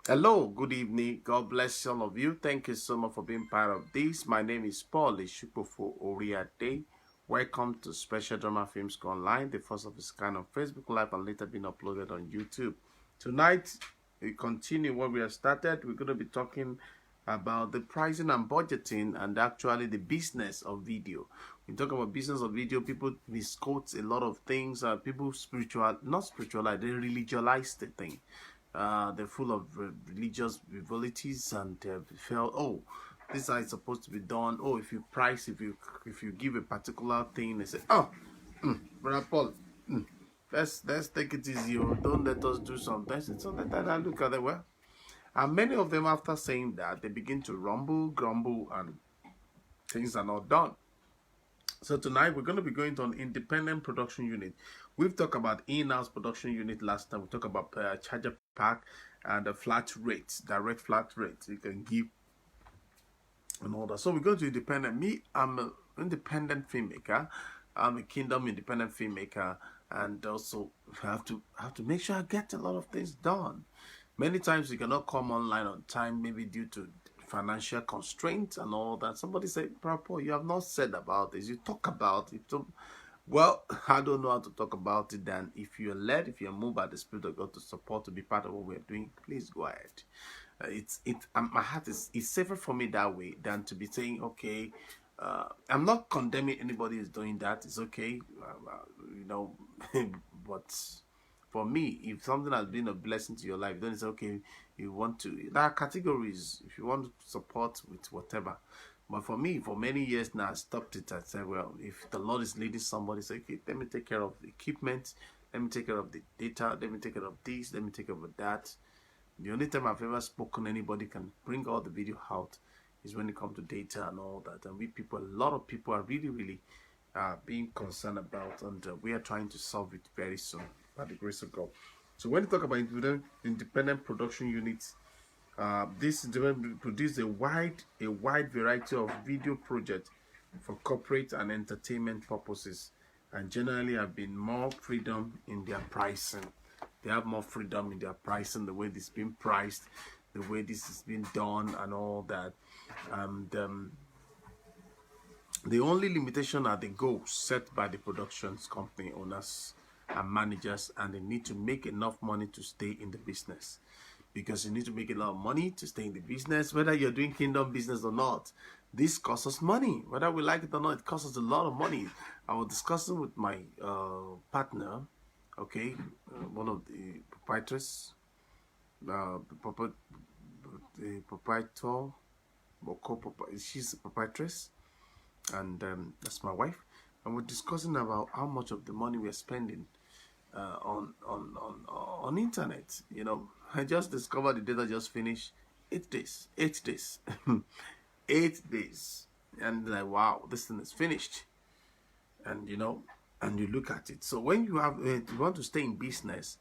Hello, good evening. God bless all of you. Thank you so much for being part of this. My name is Paul-Esupofo Oriade. Welcome to Special Drama Films Online, the first of its kind on Facebook Live and later being uploaded on YouTube. Tonight, we continue what we have started. We're going to be talking about the pricing and budgeting and actually the business of video. We talk about business of video, people misquote a lot of things. People not spiritualize, they religionize the thing. They're full of religious frivolities, and felt, oh, this is how it's supposed to be done. Oh, if you give a particular thing, they say, oh, brother Paul, let's take it easy. Oh, don't let us do something. So that I look at it well. And many of them, after saying that, they begin to rumble, grumble, and things are not done. So tonight we're going to be going to an independent production unit. We've talked about in-house production unit last time. We talked about charger pack and the flat rates, direct flat rates you can give and all that. So we're going to independent. Me, I'm an independent filmmaker. I'm a Kingdom independent filmmaker, and also have to make sure I get a lot of things done. Many times you cannot come online on time, maybe due to financial constraints and all that. Somebody said, Paul, you have not said about this. You talk about it. Well, I don't know how to talk about it. Then if you're led, if you're moved by the Spirit of God to support, to be part of what we're doing, please go ahead. My heart is safer for me that way than to be saying, okay, I'm not condemning anybody who's doing that. It's okay, but for me, if something has been a blessing to your life, then it's okay. You want to, there are categories. If you want to support with whatever. But for me, for many years now, I stopped it. I said, well, if the Lord is leading somebody, say, okay, let me take care of the equipment. Let me take care of the data. Let me take care of this. Let me take care of that. The only time I've ever spoken anybody can bring all the video out is when it comes to data and all that. And a lot of people are really being concerned about, and we are trying to solve it very soon by the grace of God. So when you talk about independent production units, this produce a wide variety of video projects for corporate and entertainment purposes, and generally have been more freedom in their pricing. They have more freedom in their pricing, the way this is being priced, the way this is being done, and all that. And the only limitation are the goals set by the productions company owners and managers, and they need to make enough money to stay in the business. Because you need to make a lot of money to stay in the business, whether you're doing Kingdom business or not. This costs us money. Whether we like it or not, it costs us a lot of money. I was discussing with my partner, okay, one of the proprietors, the proprietor, she's a proprietress, and that's my wife. And we're discussing about how much of the money we're spending on internet. You know, I just discovered the data just finished 8 days, 8 days, 8 days, and like, wow, this thing is finished. And you know, and you look at it. So when you want to stay in business,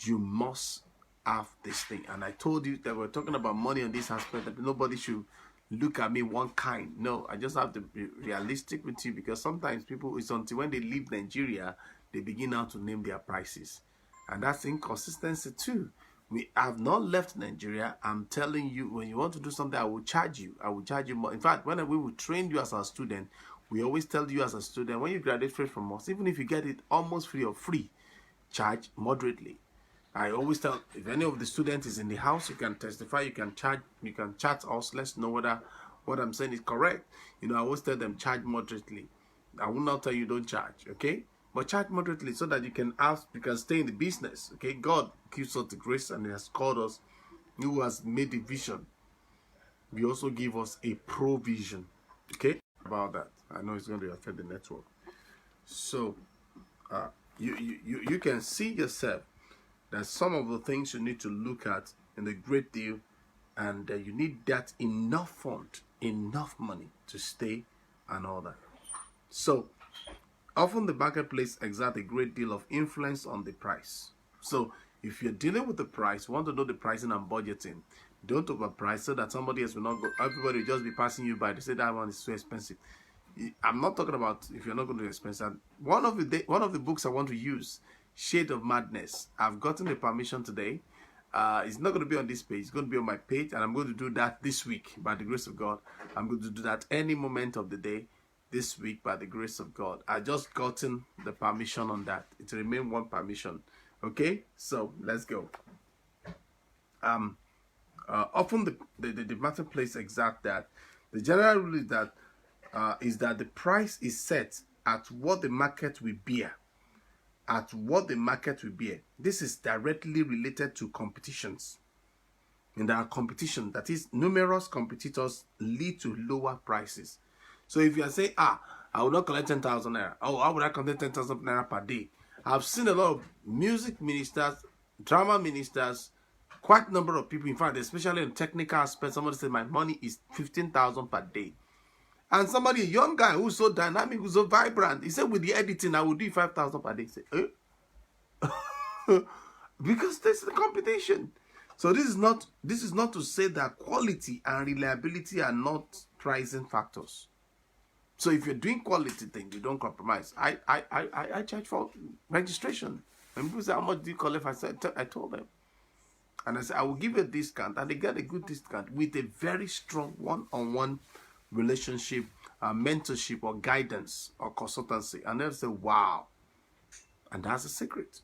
you must have this thing. And I told you that we're talking about money on this aspect, that nobody should look at me one kind. No, I just have to be realistic with you, because sometimes people, it's until when they leave Nigeria they begin now to name their prices, and that's inconsistency too. We have not left Nigeria. I'm telling you, when you want to do something, I will charge you. I will charge you more. In fact, when we will train you as a student, we always tell you as a student, when you graduate from us, even if you get it almost free or free, charge moderately. I always tell, if any of the students is in the house, you can testify, you can chat us, let's know whether what I'm saying is correct. You know, I always tell them, charge moderately. I will not tell you don't charge, okay? But charge moderately so that you can stay in the business, okay? God gives us the grace, and He has called us, who has made the vision. We also give us a provision, okay? About that, I know it's going to affect the network. So you can see yourself that some of the things you need to look at in a great deal, and you need that enough fund, enough money to stay and all that. So often the marketplace exerts a great deal of influence on the price. So if you're dealing with the price, you want to know the pricing and budgeting. Don't overprice so that somebody else will not go. Everybody will just be passing you by. They say that one is too expensive. I'm not talking about if you're not going to be expensive. One of the books I want to use, Shade of Madness. I've gotten the permission today. It's not going to be on this page. It's going to be on my page, and I'm going to do that this week by the grace of God. I'm going to do that any moment of the day this week by the grace of God. I just gotten the permission on that. It remain one permission. Okay, so let's go. Often the marketplace exact that the general rule is that the price is set at what the market will bear. At what the market will bear. This is directly related to competitions. In our competition, that is, numerous competitors lead to lower prices. So if you are saying, I will not collect 10,000 naira. Oh, how would I collect 10,000 naira per day? I've seen a lot of music ministers, drama ministers, quite a number of people, in fact, especially in technical aspects, somebody said my money is 15,000 per day. And somebody, a young guy who's so dynamic, who's so vibrant, he said with the editing, I will do 5,000 per day. He said, because there's the competition. So this is not to say that quality and reliability are not pricing factors. So if you're doing quality thing, you don't compromise. I charge for registration. When people say, how much do you collect? I told them. And I said, I will give you a discount. And they get a good discount with a very strong one-on-one relationship, mentorship or guidance or consultancy. And they'll say, wow. And that's the secret.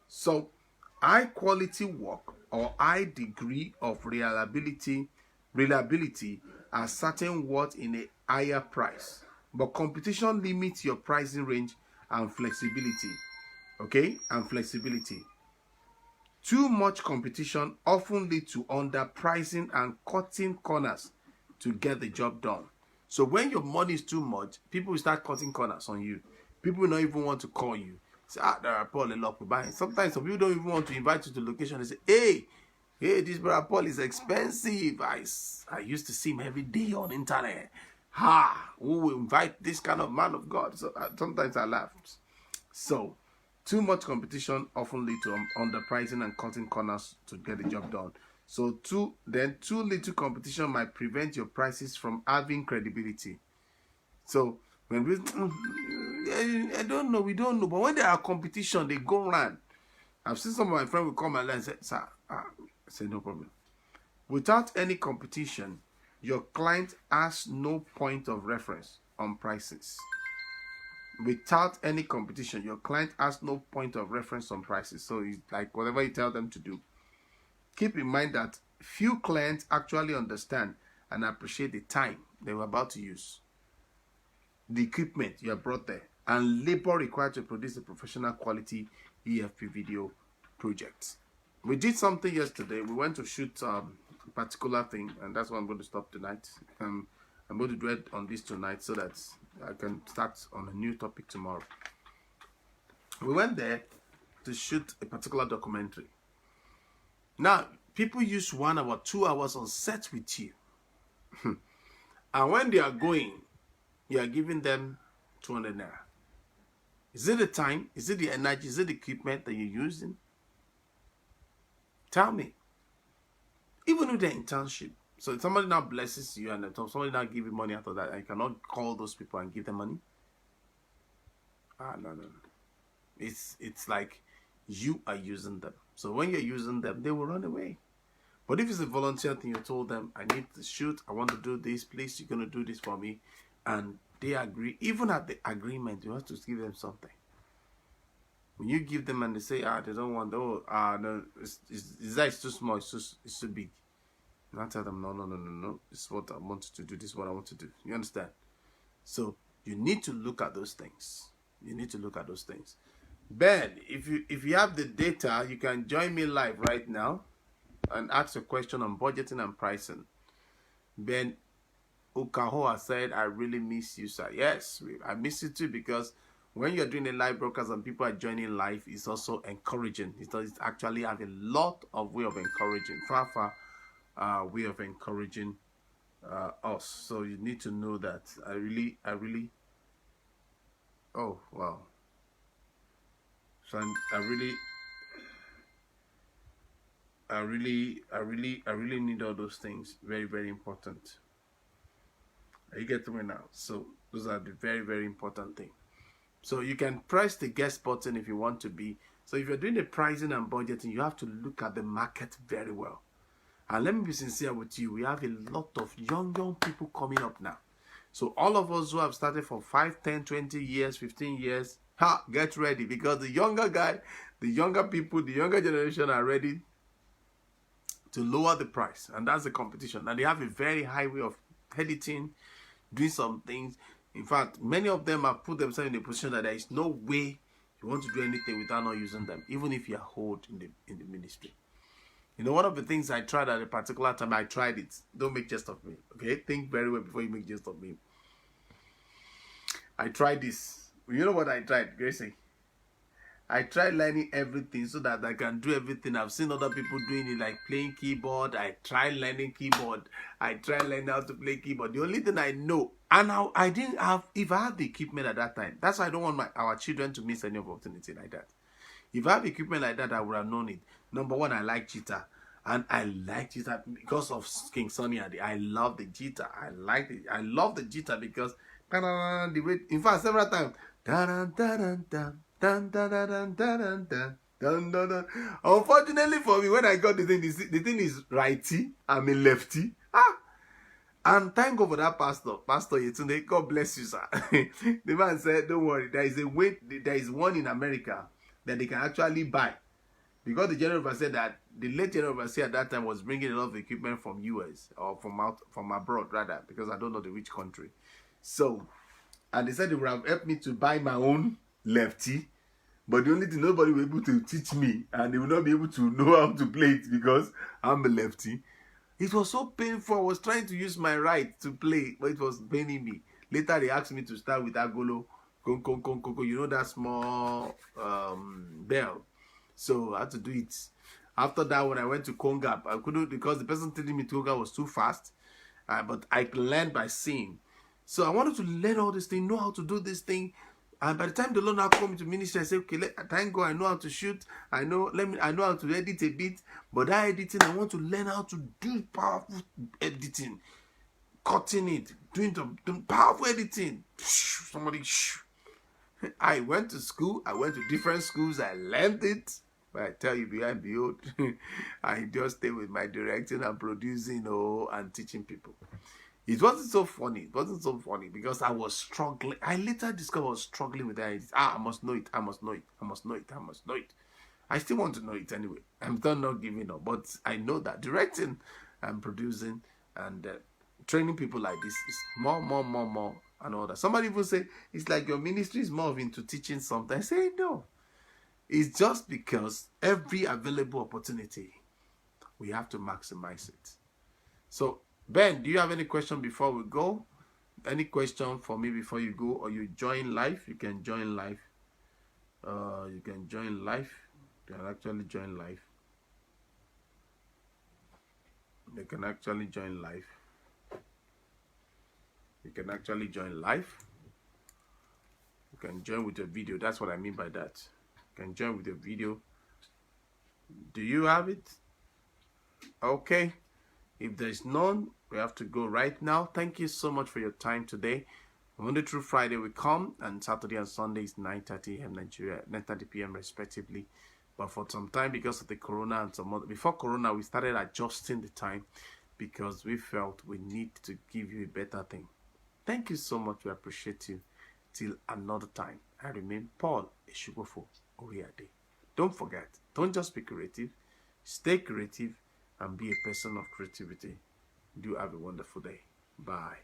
So high quality work or high degree of reliability are certain worth in a higher price. But competition limits your pricing range and flexibility. Okay? And flexibility. Too much competition often leads to underpricing and cutting corners to get the job done. So when your money is too much, people will start cutting corners on you. People will not even want to call you. Say, there are Paul and Lock buying. Sometimes some people don't even want to invite you to the location. They say, hey, this brother Paul is expensive. I used to see him every day on internet. Who will invite this kind of man of God? So sometimes I laugh. So too much competition often leads to underpricing and cutting corners to get the job done. So too little competition might prevent your prices from having credibility. So when we, I don't know, we don't know. But when there are competition, they go around. I've seen some of my friends will come and say, sir, I say no problem. Without any competition, your client has no point of reference on prices. Without any competition, your client has no point of reference on prices. So it's like whatever you tell them to do. Keep in mind that few clients actually understand and appreciate the time they were about to use, the equipment you have brought there, and labor required to produce a professional quality EFP video project. We did something yesterday. We went to shoot a particular thing, and that's why I'm going to stop tonight. I'm going to do it on this tonight so that I can start on a new topic tomorrow. We went there to shoot a particular documentary. Now, people use 1 hour, 2 hours on set with you. And when they are going, you are giving them 200 naira. Is it the time? Is it the energy? Is it the equipment that you're using? Tell me. Even with the internship. So if somebody now blesses you and somebody now give you money after that, I cannot call those people and give them money. No. It's like you are using them. So when you're using them, they will run away. But if it's a volunteer thing, you told them, I need to shoot, I want to do this, please, you're going to do this for me. And they agree. Even at the agreement, you have to give them something. When you give them and they say, they don't want, no, it's too small, it's too big. And I tell them, no, this is what I want to do, this is what I want to do. You understand? So you need to look at those things. You need to look at those things. Ben, if you have the data, you can join me live right now and ask a question on budgeting and pricing. Ben Okahoa said, I really miss you, sir. Yes, I miss you too, because when you're doing a live broadcast and people are joining live, it's also encouraging. It actually have a lot of way of encouraging, far way of encouraging us. So you need to know that. I really, oh, wow. So I really need all those things. Very, very important. You get to me now. So those are the very, very important things. So you can press the guest button if you want to be. So if you're doing the pricing and budgeting, you have to look at the market very well. And let me be sincere with you, we have a lot of young people coming up now. So all of us who have started for 5, 10, 20 years, 15 years, get ready, because the younger people, the younger generation are ready to lower the price. And that's the competition. And they have a very high way of editing, doing some things. In fact, many of them have put themselves in a position that there is no way you want to do anything without not using them, even if you are old in the ministry. You know, one of the things I tried at a particular time, I tried it. Don't make jest of me, okay? Think very well before you make jest of me. I tried this. You know what I tried, Gracie? I tried learning everything so that I can do everything. I've seen other people doing it, like playing keyboard. I tried learning keyboard. I tried learning how to play keyboard. The only thing I know, and now I didn't have, if I had the equipment at that time, that's why I don't want our children to miss any opportunity like that. If I have equipment like that, I would have known it. Number one, I like guitar. And I like guitar because of King Sunny Ade. I love the guitar. I love the guitar because the way, in fact, several times. Unfortunately for me, when I got the thing is righty. I'm a lefty. And thank God for that pastor Yetunde. God bless you, sir. The man said, "Don't worry. There is one in America that they can actually buy." Because the general overseer the late general overseer at that time was bringing a lot of equipment from US or from abroad rather, because I don't know which country. So, and they said they would have helped me to buy my own lefty, but the only thing, nobody will be able to teach me, and they will not be able to know how to play it because I'm a lefty. It was so painful. I was trying to use my right to play, but it was paining me. Later, they asked me to start with Agolo, you know that small bell. So I had to do it. After that, when I went to Conga, I couldn't, because the person telling me Conga was too fast. But I learned by seeing. So I wanted to learn all this thing, know how to do this thing. And by the time the Lord now called me to ministry, I said, okay, thank God I know how to shoot. I know how to edit a bit. But that editing, I want to learn how to do powerful editing. Cutting it, doing powerful editing. Somebody, I went to school. I went to different schools. I learned it. But I tell you, behind behold, I just stay with my directing and producing, and teaching people. It wasn't so funny. It wasn't so funny because I was struggling. I later discovered I was struggling with that. I must know it. I must know it. I must know it. I must know it. I still want to know it anyway. I'm still not giving up. But I know that directing and producing and training people like this is more, and all that. Somebody even say, it's like your ministry is more into teaching something. I say, no. It's just because every available opportunity, we have to maximize it. So, Ben, do you have any question before we go? Any question for me before you go? Or you join live? You can join live. You can join live. You can actually join live. You can actually join live. You can actually join live. You can join with a video. That's what I mean by that. You can join with a video. Do you have it? Okay. If there's none, we have to go right now. Thank you so much for your time today. Monday through Friday we come, and Saturday and Sunday is 9:30 a.m. Nigeria, 9:30 p.m. respectively. But for some time, because of the corona and some other, before corona, we started adjusting the time because we felt we need to give you a better thing. Thank you so much. We appreciate you. Till another time, I remain Paul-Esupofo Oriade. Don't forget, don't just be creative, stay creative and be a person of creativity. Do have a wonderful day. Bye.